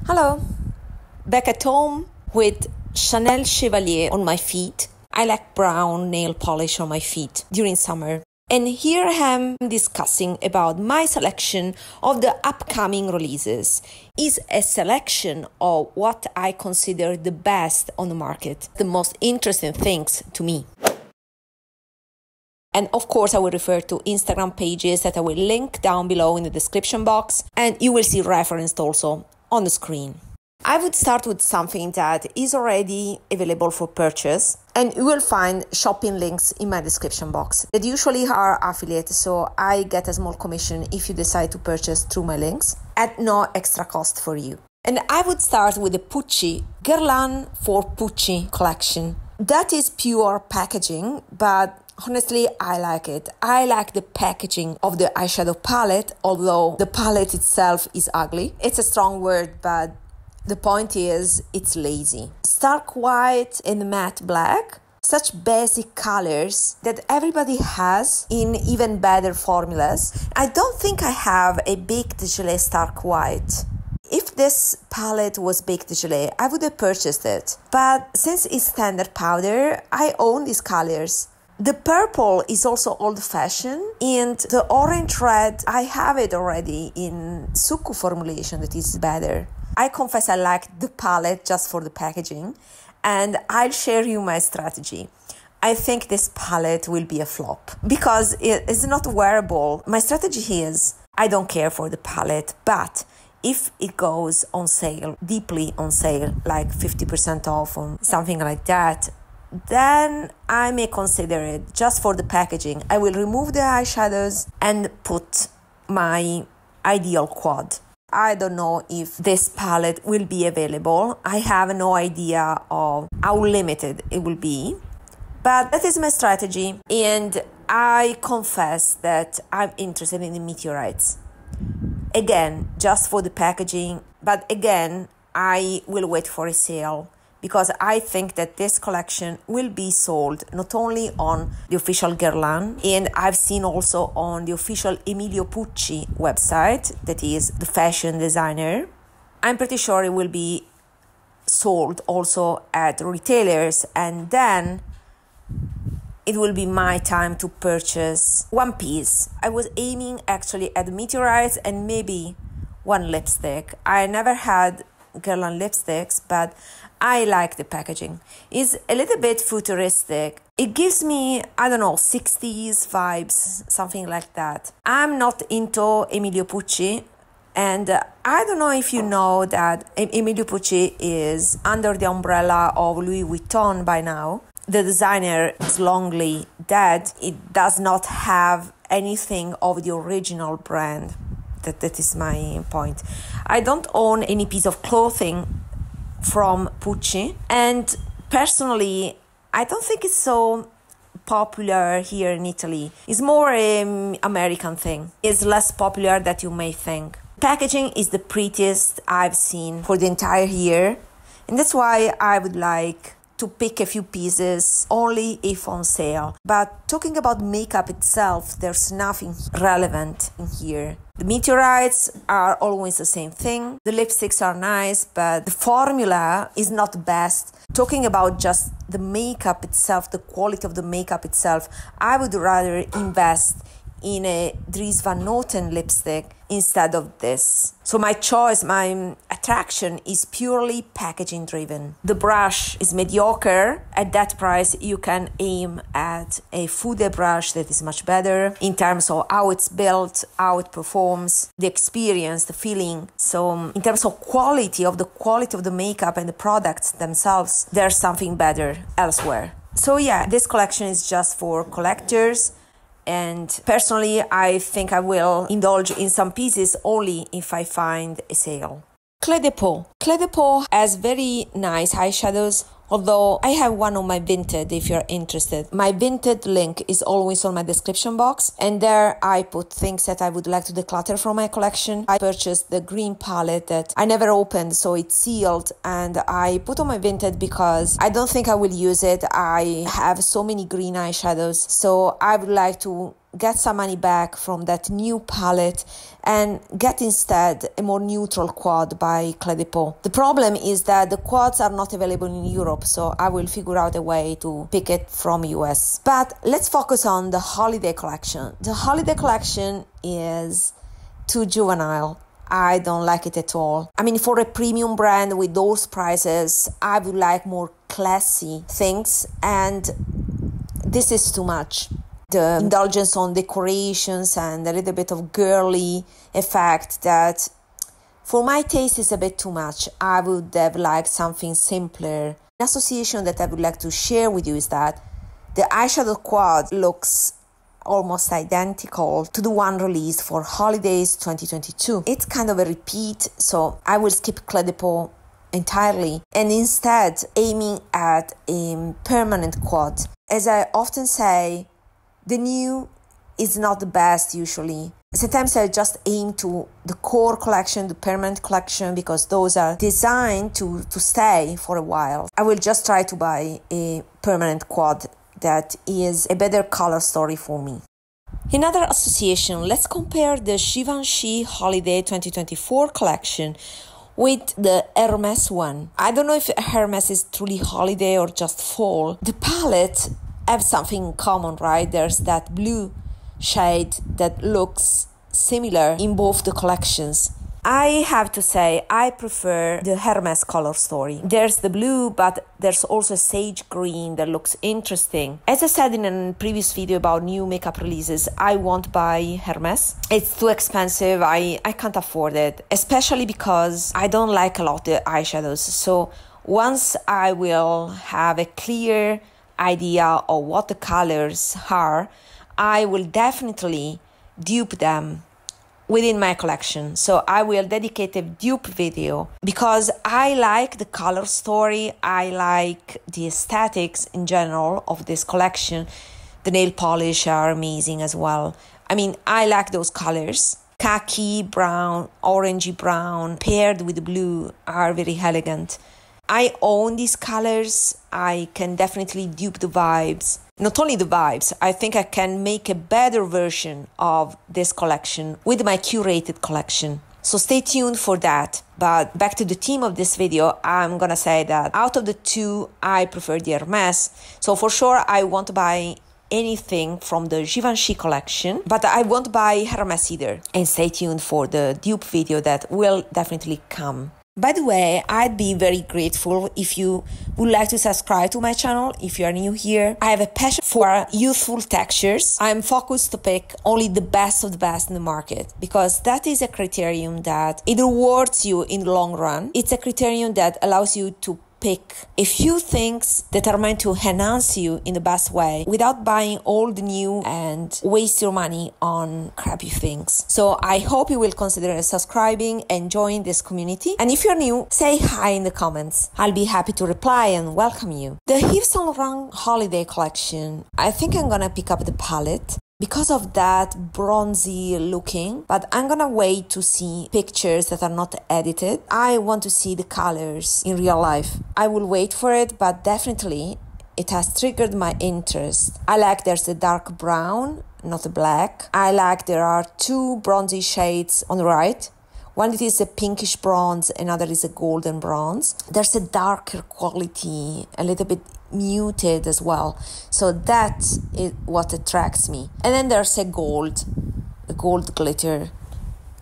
Hello! Back at home with Chanel Chevalier on my feet. I like brown nail polish on my feet during summer. And here I am discussing about my selection of the upcoming releases. Is a selection of what I consider the best on the market, the most interesting things to me. And of course, I will refer to Instagram pages that I will link down below in the description box, and you will see referenced also on the screen. I would start with something that is already available for purchase, and you will find shopping links in my description box that usually are affiliate, so I get a small commission if you decide to purchase through my links at no extra cost for you. And I would start with the Pucci Guerlain X PUCCI collection. That is pure packaging, but honestly, I like it. I like the packaging of the eyeshadow palette, although the palette itself is ugly. It's a strong word, but the point is, it's lazy. Stark white and matte black, such basic colors that everybody has in even better formulas. I don't think I have a Beige de Gelée stark white. If this palette was Beige de Gelée, I would have purchased it. But since it's standard powder, I own these colors. The purple is also old-fashioned, and the orange red, I have it already in Succo formulation that is better. I confess I like the palette just for the packaging, and I'll share you my strategy. I think this palette will be a flop because it is not wearable. My strategy is I don't care for the palette, but if it goes on sale, deeply on sale, like 50% off or something like that, then I may consider it just for the packaging. I will remove the eyeshadows and put my ideal quad. I don't know if this palette will be available. I have no idea of how limited it will be. But that is my strategy, and I confess that I'm interested in the meteorites. Again, just for the packaging, but again, I will wait for a sale, because I think that this collection will be sold not only on the official Guerlain, and I've seen also on the official Emilio Pucci website, that is the fashion designer. I'm pretty sure it will be sold also at retailers, and then it will be my time to purchase one piece. I was aiming actually at the meteorites and maybe one lipstick. I never had Guerlain lipsticks, but I like the packaging. It's a little bit futuristic. It gives me, I don't know, 60s vibes, something like that. I'm not into Emilio Pucci, and I don't know if you know that Emilio Pucci is under the umbrella of Louis Vuitton by now. The designer is longly dead. It does not have anything of the original brand. That is my point. I don't own any piece of clothing from Pucci, and personally I don't think it's so popular here in Italy. It's more an American thing. It's less popular than you may think. Packaging is the prettiest I've seen for the entire year, and that's why I would like to pick a few pieces only if on sale. But talking about makeup itself, there's nothing relevant in here. The meteorites are always the same thing. The lipsticks are nice, but the formula is not the best. Talking about just the makeup itself, the quality of the makeup itself, I would rather invest in a Dries Van Noten lipstick instead of this. So my choice, my attraction is purely packaging driven. The brush is mediocre. At that price, you can aim at a Fude brush that is much better in terms of how it's built, how it performs, the experience, the feeling. So in terms of quality of the makeup and the products themselves, there's something better elsewhere. So yeah, this collection is just for collectors. And personally, I think I will indulge in some pieces only if I find a sale. Cle de Peau. Cle de Peau has very nice eyeshadows, although I have one on my Vinted if you're interested. My Vinted link is always on my description box, and there I put things that I would like to declutter from my collection. I purchased the green palette that I never opened, so it's sealed, and I put on my Vinted because I don't think I will use it. I have so many green eyeshadows, so I would like to get some money back from that new palette and get instead a more neutral quad by Cle de Peau. The problem is that the quads are not available in Europe, so I will figure out a way to pick it from US. But let's focus on the holiday collection. The holiday collection is too juvenile. I don't like it at all. I mean, for a premium brand with those prices, I would like more classy things, and this is too much. The indulgence on decorations and a little bit of girly effect that for my taste is a bit too much. I would have liked something simpler. An association that I would like to share with you is that the eyeshadow quad looks almost identical to the one released for Holidays 2022. It's kind of a repeat, so I will skip Cle de Peau entirely and instead aiming at a permanent quad. As I often say, the new is not the best usually. Sometimes I just aim to the core collection, the permanent collection, because those are designed to stay for a while. I will just try to buy a permanent quad that is a better color story for me. In other association, let's compare the Givenchy Holiday 2024 collection with the Hermes one. I don't know if Hermes is truly holiday or just fall. The palette have something in common, right? There's that blue shade that looks similar in both the collections. I have to say, I prefer the Hermes color story. There's the blue, but there's also a sage green that looks interesting. As I said in a previous video about new makeup releases, I won't buy Hermes. It's too expensive. I can't afford it, especially because I don't like a lot the eyeshadows. So once I will have a clear idea of what the colors are, I will definitely dupe them within my collection. So I will dedicate a dupe video because I like the color story. I like the aesthetics in general of this collection. The nail polish are amazing as well. I mean, I like those colors. Khaki, brown, orangey brown paired with blue are very elegant. I own these colors. I can definitely dupe the vibes. Not only the vibes, I think I can make a better version of this collection with my curated collection. So stay tuned for that. But back to the theme of this video, I'm gonna say that out of the two, I prefer the Hermes. So for sure, I won't buy anything from the Givenchy collection, but I won't buy Hermes either. And stay tuned for the dupe video that will definitely come. By the way, I'd be very grateful if you would like to subscribe to my channel if you are new here. I have a passion for youthful textures. I'm focused to pick only the best of the best in the market because that is a criterion that it rewards you in the long run. It's a criterion that allows you to pick a few things that are meant to enhance you in the best way without buying all the new and waste your money on crappy things. So I hope you will consider subscribing and join this community. And if you're new, say hi in the comments. I'll be happy to reply and welcome you. The Yves Saint Laurent Holiday collection, I think I'm gonna pick up the palette because of that bronzy looking, but I'm gonna wait to see pictures that are not edited. I want to see the colors in real life. I will wait for it, but definitely it has triggered my interest. I like there's a dark brown, not a black. I like there are two bronzy shades on the right. One it is a pinkish bronze, another is a golden bronze. There's a darker quality, a little bit muted as well. So that is what attracts me. And then there's a gold glitter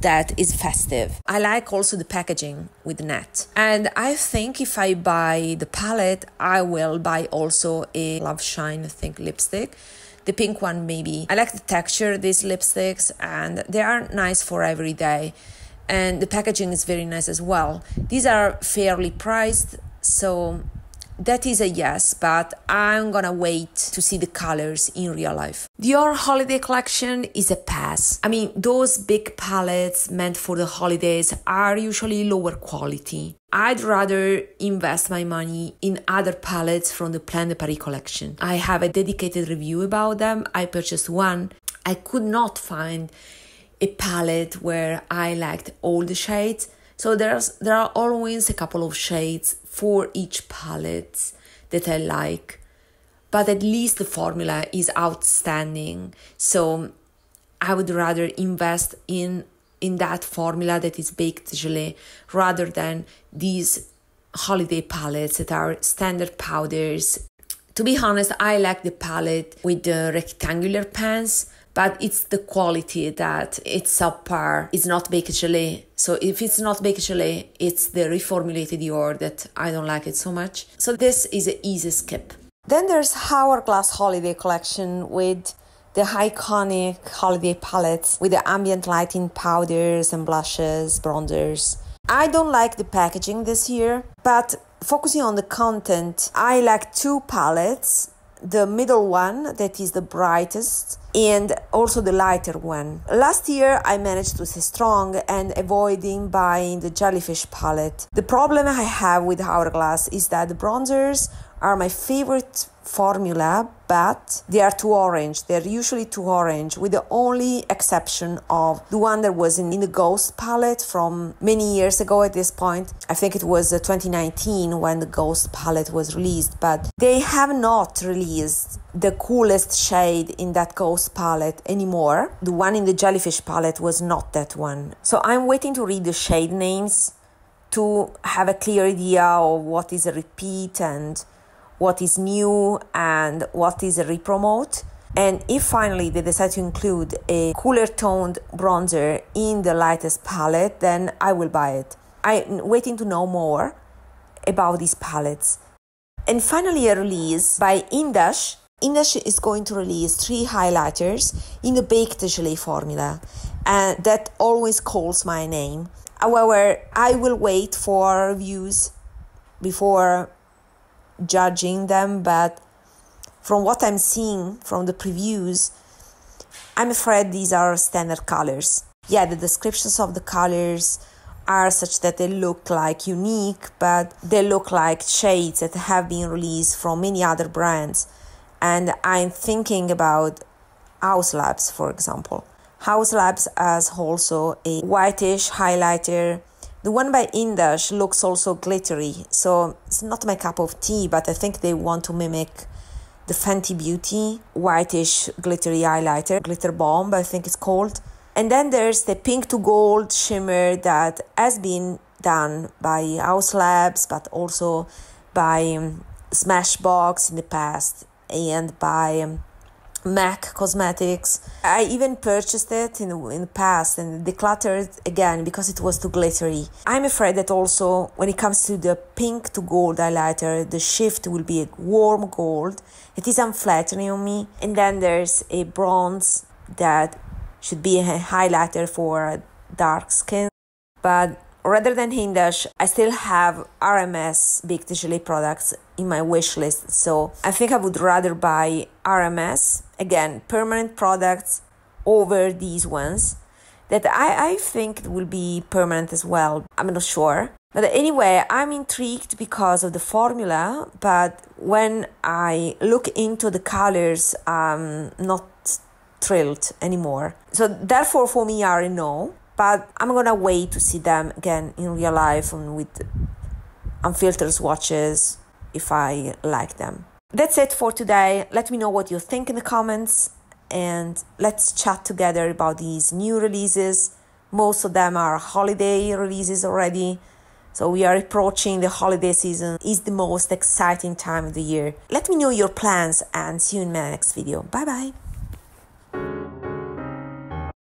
that is festive. I like also the packaging with the net. And I think if I buy the palette, I will buy also a Love Shine, I think, lipstick. The pink one maybe. I like the texture of these lipsticks and they are nice for every day. And the packaging is very nice as well. These are fairly priced, so that is a yes, but I'm gonna wait to see the colors in real life. Dior Holiday collection is a pass. I mean, those big palettes meant for the holidays are usually lower quality. I'd rather invest my money in other palettes from the Cle de Peau collection. I have a dedicated review about them. I purchased one. I could not find a palette where I liked all the shades. So there are always a couple of shades for each palette that I like. But at least the formula is outstanding. So I would rather invest in that formula that is baked gelée rather than these holiday palettes that are standard powders. To be honest, I like the palette with the rectangular pans, but it's the quality that it's subpar. It's not baked gelée. So if it's not baked gelée, it's the reformulated Dior that I don't like it so much. So this is an easy skip. Then there's Hourglass Holiday collection with the iconic holiday palettes with the ambient lighting powders and blushes, bronzers. I don't like the packaging this year, but focusing on the content, I like two palettes. The middle one, that is the brightest, and also the lighter one. Last year, I managed to stay strong and avoiding buying the jellyfish palette. The problem I have with Hourglass is that the bronzers are my favorite formula, but they are too orange. They're usually too orange, with the only exception of the one that was in the Ghost palette from many years ago at this point. I think it was 2019 when the Ghost palette was released, but they have not released the coolest shade in that Ghost palette anymore. The one in the Jellyfish palette was not that one. So I'm waiting to read the shade names to have a clear idea of what is a repeat and what is new and what is a repromote. And if finally they decide to include a cooler toned bronzer in the lightest palette, then I will buy it. I'm waiting to know more about these palettes. And finally, a release by Hindash. Hindash is going to release 3 highlighters in the baked gelée formula, and that always calls my name. However, I will wait for reviews before judging them, but from what I'm seeing from the previews, I'm afraid these are standard colors. Yeah, the descriptions of the colors are such that they look like unique, but they look like shades that have been released from many other brands. And I'm thinking about House Labs, for example. House Labs has also a whitish highlighter. The one by Hindash looks also glittery, so it's not my cup of tea, but I think they want to mimic the Fenty Beauty whitish glittery highlighter, Glitter Bomb, I think it's called. And then there's the pink to gold shimmer that has been done by House Labs, but also by Smashbox in the past and by MAC Cosmetics. I even purchased it in the past and decluttered again because it was too glittery. I'm afraid that also when it comes to the pink to gold highlighter, the shift will be a warm gold. It is unflattering on me. And then there's a bronze that should be a highlighter for dark skin. But rather than Hindash, I still have Hermes baked gelée products in my wish list. So I think I would rather buy Hermes, again, permanent products over these ones that I think will be permanent as well. I'm not sure. But anyway, I'm intrigued because of the formula, but when I look into the colors, I'm not thrilled anymore. So therefore for me are a no. But I'm gonna wait to see them again in real life and with unfiltered swatches if I like them. That's it for today. Let me know what you think in the comments and let's chat together about these new releases. Most of them are holiday releases already. So we are approaching the holiday season. It's the most exciting time of the year. Let me know your plans and see you in my next video. Bye bye.